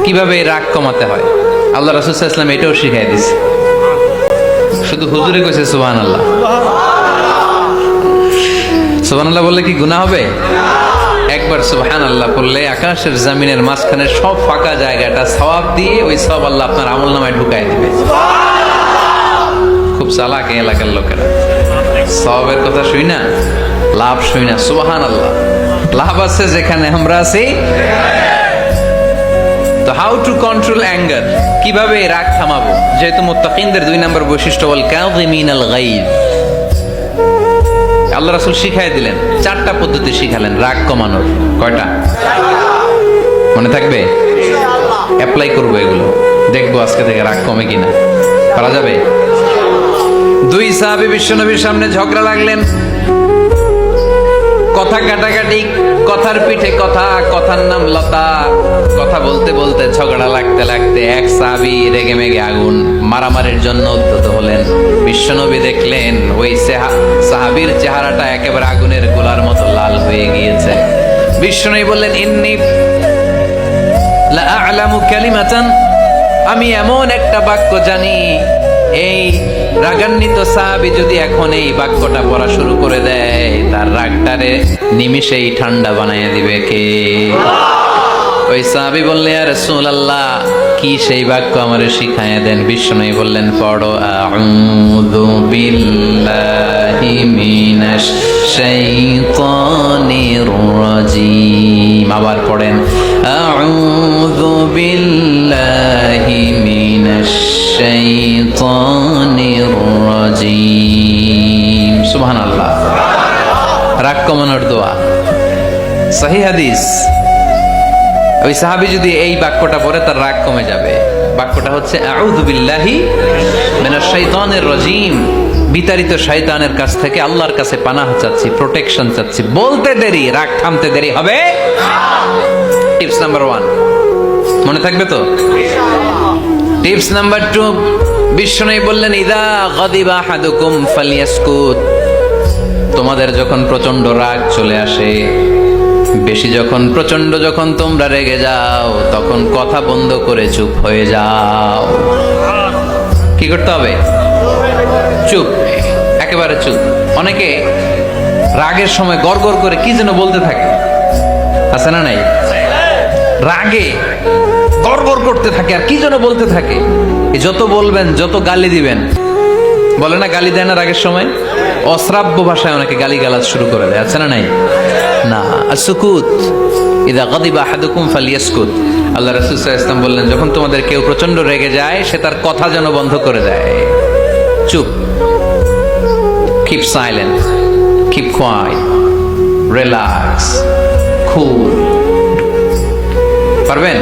কিভাবে রাগ কমাতে হয় আল্লাহ রাসূল সাল্লাল্লাহু আলাইহি ওয়াসাল্লাম এটাও শিখিয়ে দিয়েছে। শুধু হুজুরে কইছে সুবহানাল্লাহ। সুবহানাল্লাহ বললে কি গুনাহ হবে? একবার সুবহানাল্লাহ বললে আকাশের জমিনের মাঝখানে সব ফাঁকা জায়গাটা সওয়াব দিয়ে ওই সওয়াব আল্লাহ আপনার আমলনামায় ঢুকায় দিবে। খুব চালাক এই এলাকার লোকেরা, সওয়াবের কথা শুই না, লাভ শুই না। সুবহানাল্লাহ, লাভ আছে যেখানে আমরা আছি। তো হাউ টু কন্ট্রোল অ্যাঙ্গার, কিভাবে রাগ থামাবো? যেহেতু মুত্তাকিনদের 2 নম্বর বৈশিষ্ট্য ওয়াল কাযিমিনাল গায়জ, আল্লাহ রাসূল শিখাই দিলেন 4টা পদ্ধতি শিখালেন রাগ কমানোর। কয়টা মনে থাকবে? অ্যাপ্লাই করবো এগুলো, দেখবো আজকে থেকে রাগ কমে কিনা। পারা যাবে? 2 সাহাবী বিশ্বনবীর সামনে ঝগড়া লাগলেন, কথা কাটাকাটি, কথার পিঠে কথা, কথার নাম লতা। কথা বলতে বলতে ঝগড়া লাগতে লাগতে এক সাহাবী রেগে মেগে আগুন, মারামারির জন্য উদ্যত হলেন। বিশ্বনবী দেখলেন ওই সাহাবীর চেহারাটা একেবারে আগুনের গোলার মতো লাল হয়ে গিয়েছে। বিশ্বনবী বললেন, ইন্নী লা আ'লামু কালিমাতান, আমি এমন একটা বাক্য জানি, এই রাগান্বিত সাহাবী যদি এখন এই বাক্যটা পড়া শুরু করে দেয়, তার রাগটারে নিমিষেই ঠান্ডা বানাইয়া দিবে কে? ওই সাহাবী বললেন, ইয়া রাসূলুল্লাহ, কি সেই বাক্য আমারে শিখায়া দেন। বিশ্বনবী বললেন, পড়ো আউযু বিল্লাহি মিনাশ শাইতানির রাজীম। আবার পড়েন আউযু বিল্লাহি মিনাশ শাইতানির রাজীম। সুবহানাল্লাহ, রাগ কমানোর দোয়া, সহিহ হাদিস। ওই সাহাবী যদি এই বাক্যটা পড়ে তার রাগ কমে যাবে। বাক্যটা হচ্ছে আউযু বিল্লাহি মিনাশ শাইতানির রাজীম, বিতাড়িত শয়তানের কাছ থেকে আল্লাহর কাছে পানাহ চাচ্ছি, প্রোটেকশন চাচ্ছি। বলতে দেরি, রাগ থামতে দেরি হবে না। টিপস নাম্বার 1 মনে থাকবে তো? টিপস নাম্বার 2, বিশ্বনবী বললেন, ইযা গাদিবা আহাদুকুম ফালিয়াসকুত, তোমাদের যখন প্রচন্ড রাগ চলে আসে, বেশি যখন প্রচন্ড যখন তোমরা রেগে যাও, তখন কথা বন্ধ করে চুপ হয়ে যাও। কি করতে হবে? চুপ, একেবারে চুপ। অনেকে রাগের সময় গড়গড় করে কি যেন বলতে থাকে, আছে না নাই? রাগে গড়গড় করতে থাকে আর কি যেন বলতে থাকে। যত বলবেন, যত গালি দিবেন, বলে না গালি দেয় না রাগের সময়, অশ্রাব্য ভাষায় অনেকে গালিগালাজ শুরু করে দেয়, আছে না নাই? না, আসুকুত, ইযা গাদিবা আহাদুকুম ফালিয়াসকুত। আল্লাহ রাসূল সাল্লাল্লাহু আলাইহি ওয়াসাল্লাম বললেন, যখন তোমাদের কেউ প্রচন্ড রেগে যায়, সে তার কথা যেন বন্ধ করে দেয়। চুপ, keep silent, keep quiet, relax, cool. পারবেন?